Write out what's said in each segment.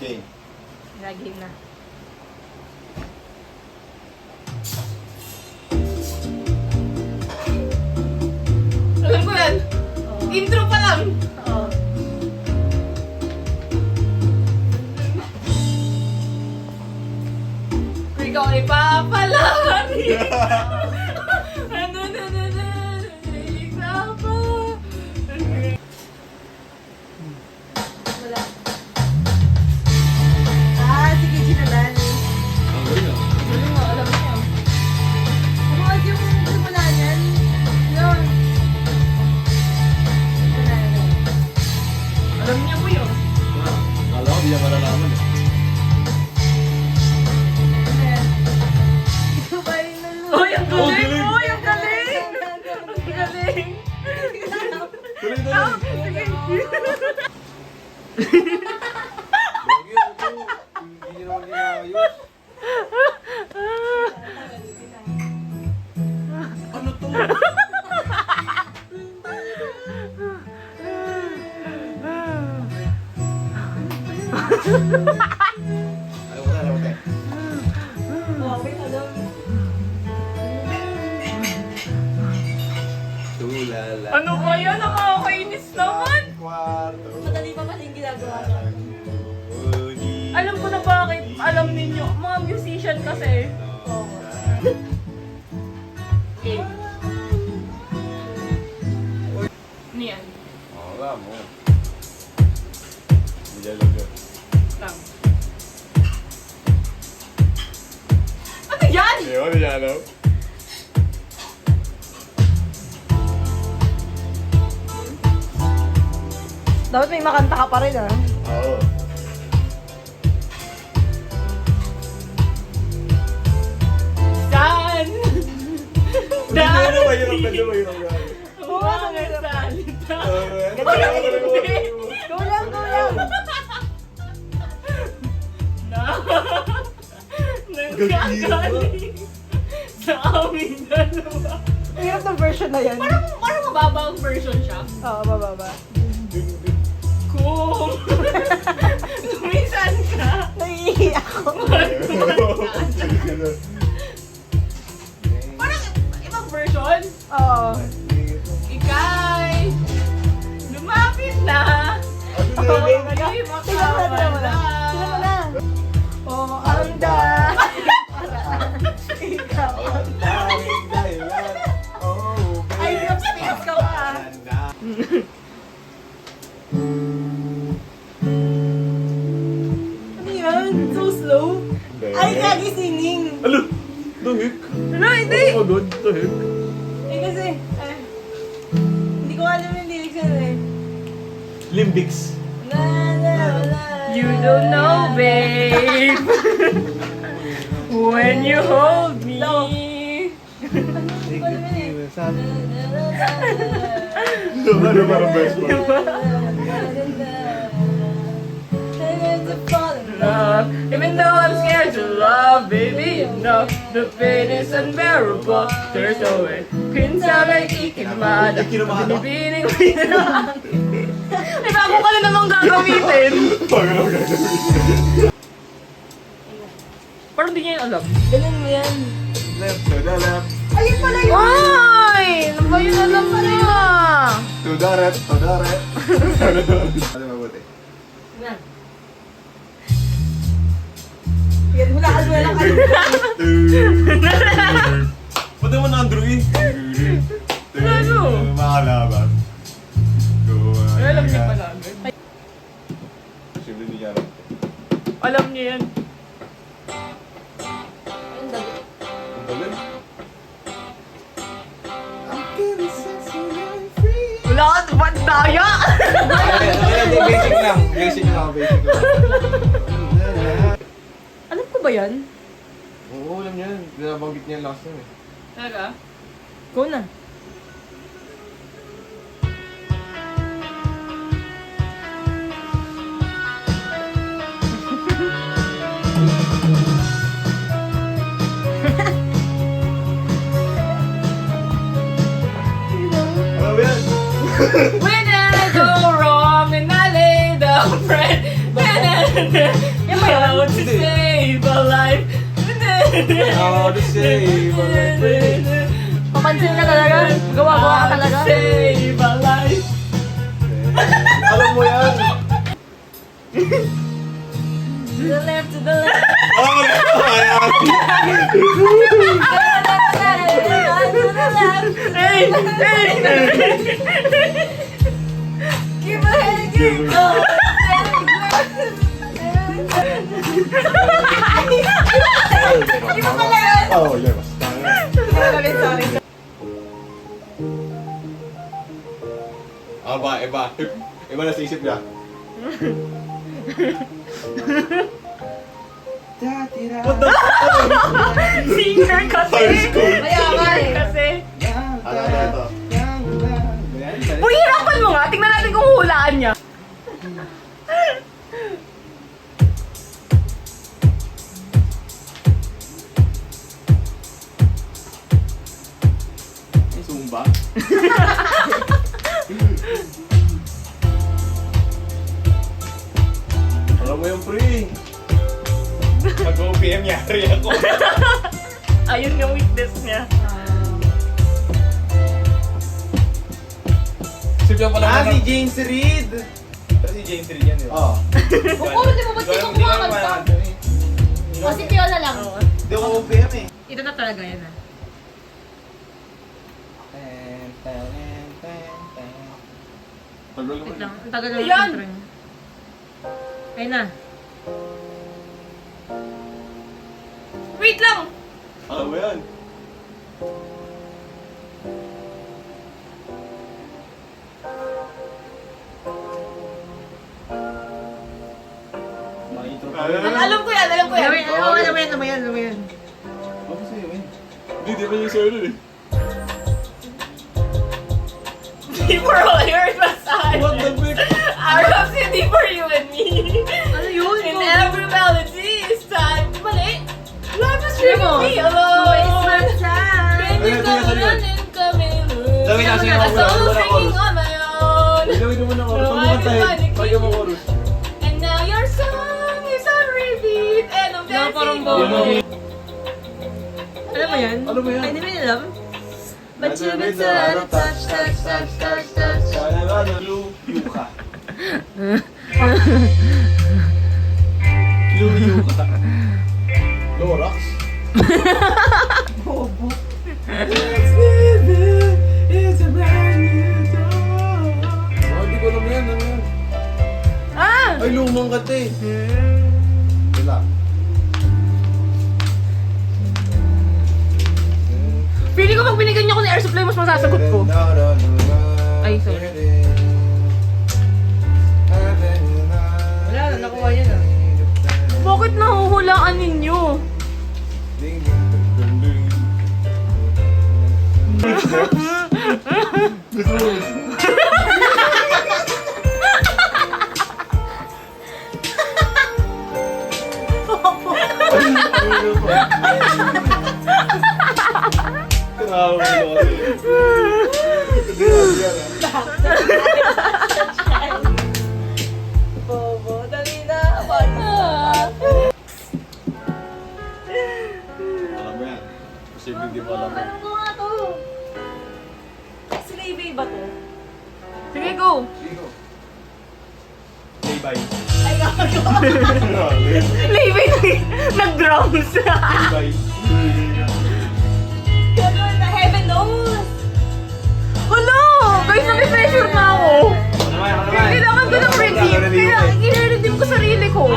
Game. Game na. Alam ko yan. Intro pa lang. Oo. Ikaw ay papalari. Ikaw pa. Wala. Sige, ginadali. Ang galing ah. Ano nga, alam niyo. Huwag yung simula niyan. Yun. Wala na. Alam niyo po yun. Kala ko di niya malalaman eh. Ikaw ba yung nalulung? Uy, ang galing! galing! Uy, ang galing! Ang galing! Tuloy na lang. Sige. Lagi ako. Hindi niya naman ginayos. Ano to? Ayaw ko na, ayaw ko na. Okay, alam. Tulala. Ano ba yan? Nakakainis naman! Kwarto. Madali pa pala yung ginagawa ko. Alam ko na bakit. Alam ninyo. Mga musician kasi. Oo. Okay. Niyan. Wala mo. Dialog yun. Lang. Ano yan? Ano dialog? Dapat may makanta ka pa rin, ah. Oo. Saan? Ano ba yun? Ano ba yun? Mga salita. Kulang, kulang. Nagkagaling sa aming dalawa. Ang hirap ng version na yan. Parang mababa ang version siya. Oo, bababa. Kung lumisan ka, Naiiyak ako. parang ibang version. Oo. Ikay, lumapit na. Okay, Hindi tingnan mo na, tingnan mo na. makawala. Tingnan mo na. Oh, anda. Ikaw. Ay, hirap ka pa. Ano yan? So slow. Ay, kagi singing. Ano? Dahik? Ano, hindi. Oh my God, dahik. Eh, kasi, hindi ko alam yung lyrics yan eh. Limbics. La, la, la, You don't know, babe. When you hold me. Hindi ko alam yun eh. Ano parang best mo? Love, even though I'm scared to love, baby, you know the pain is unbearable. There's no way. Pinsa may ikimada. Binibining mo yun. Ay, bago ka na namang gagamitin. Pagano gagawin? Parang di niya yun alam. Ganun mo yan. Left to the left. Ayun pala yun! Ay! Ano ba yun alam mo na? To the right, to the right. Ano mabuti? Yan. Yan, hulaan mo lang kayo. Pwede mo na Andrew eh. Ano? Makalaban. Ay, alam niya pala. Simple di niya alam. Alam niya yan. Ayun, dali. Ang galing. Wala ka, ba't daya? Basic lang. Basic lang. Basic lang. Alam ko ba yan? Oo, alam niya. Binabanggit niya last time eh. Talaga? Go na. Ano ba yan? When I go wrong and I lay down, friend, when I Yan ba yun? How to save a life. How to save a life. Papansin ka talaga? Gawa-gawa ka talaga? How to save a life. Alam mo yan. To the left, to the left. Oh, ayan. To the left. Hey! Hey! Give a head, give a Di ba pala yun? Oh, yeah, basta. Sorry. Ah, ba, iba. Iba na sa isip niya. What the Singer kasi! High school. Mayaman eh. Kasi. Ano ito? Uy, hirapan mo nga. Tingnan natin kung hulaan niya. Ay, Zumba. Alam mo yung pre. Mag-OPM yari ako. Ayun yung weakness niya. Sip yan pala. Ah, si James Reid! Si James Reid yan, di ba? Oo. Bukuro, di mo ba't di ko kumakanta? O si Piola lang. Hindi ako OPM eh. Ito na talaga yan ah. Tagal Wait naman. lang, ang tagal lang Ayan! yung intro niya. Ayun na. Wait lang! Alam mo yan. Mga intro pa. Alam ko yan, alam ko yan. Alam mo yan. Bakit sa'yo yun? Hindi, di ba yung sa'yo nun eh. For all your massage. What the fuck? Arab City for you and me. Ano yun? In every melody is time. Mali. Love is really Ano? me alone. Can you Ano, come sige, on and come in? Sabi na, sige, A wala, song wala singing chorus. on my own. Gawin mo na chorus. No, Huwag mo kantahin. I'm Pagyan mo chorus. And now your song is on repeat. And I'm dancing parang for bobo. you. Alam mo yan? Alam mo yan? Ay, hindi mo yun alam? But you've been so touch. Wala ba? Clue Yuka. Clue Yuka. Lorax. It's a brand new dawn. Oh, di ko alam yan. Ano yan? Ah! Ay, lumang kata eh. Wala. Pili ko pag binigyan niyo ko ng air supply, mas masasagot ko. Ay, sorry. Wala na, nakuha yun ah. Bakit nahuhulaan ninyo? Bobo, dali na. Alam mo yan. Posible di mo alam yan. Alam ko nga to. Si Levi ba to? Sige, go! Sino? Bye-bye. Ay, Levi nag-drums. Bye-bye. gano'n na heaven knows. Hala! Guys, nabi-pressure na ako. Kailangan ko ng redeem. Kaya i-redeem ko sarili ko.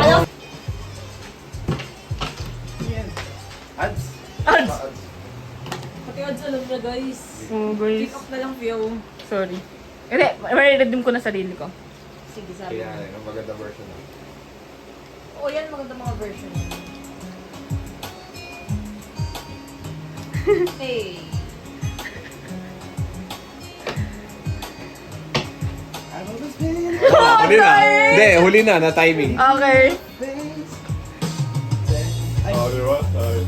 Ads. Ads. Pati odds alam na guys. Oh, guys. Pick up na lang Fio. Sorry. Hindi, i-redeem ko na sarili ko. Sige, sabi Kaya, mo. ang maganda version na. Oo, yan maganda mga version. Hey. Huli na. Hindi, huli na. Na timing. Okay. Oh, di ba? Ay.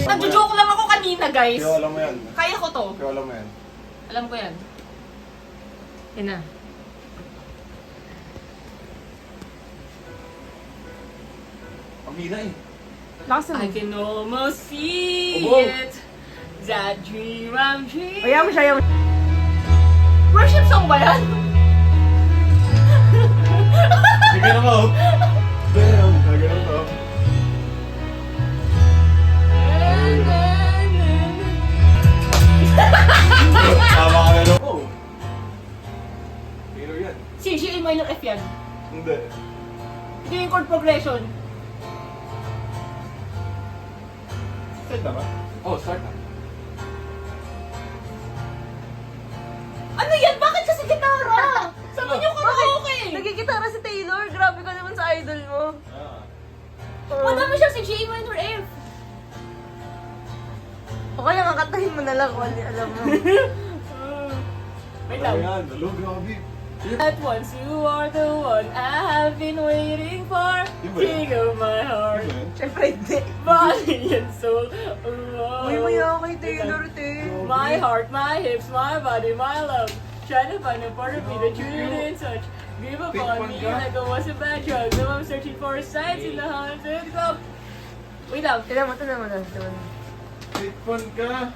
Nag-joke lang ako kanina. na guys. Kaya alam mo yan. Kaya ko to. Kaya alam mo yan. Alam ko yan. Yan na. Ang hina eh. Lakas I naman. can almost see Abo. it. That dream I'm dreaming. Ayaw mo siya, ayaw mo. Worship song ba yan? Sige na mo. Damn. Gagano to. Tama ka na no. Oh. Hero yan. C, G, A minor F yan. Hindi. Ito yung chord progression. Start na ba? Oh, start na. Ano yan? Bakit kasi gitara? Sabi niyo karaoke. Nagigitara si Taylor. Grabe ka naman sa idol mo. Ah. Wala mo siya si G, A minor F. O kaya kakantahin mo na lang kung ano alam mo. Wait Ano lang. yan? Lalo, grabe. At once you are the one I have been waiting for. Yun ba yun? King of my heart, Ano yan? Siyempre hindi. body and soul. Oh, Uy, maya kay Taylor, te. my heart, my hips, my body, my love. Trying to find a part of me that you didn't touch. Give up on me like I was a bad drug. Now I'm searching for signs in the haunted club. Wait lang. Tignan mo, tignan mo. Take fun ka.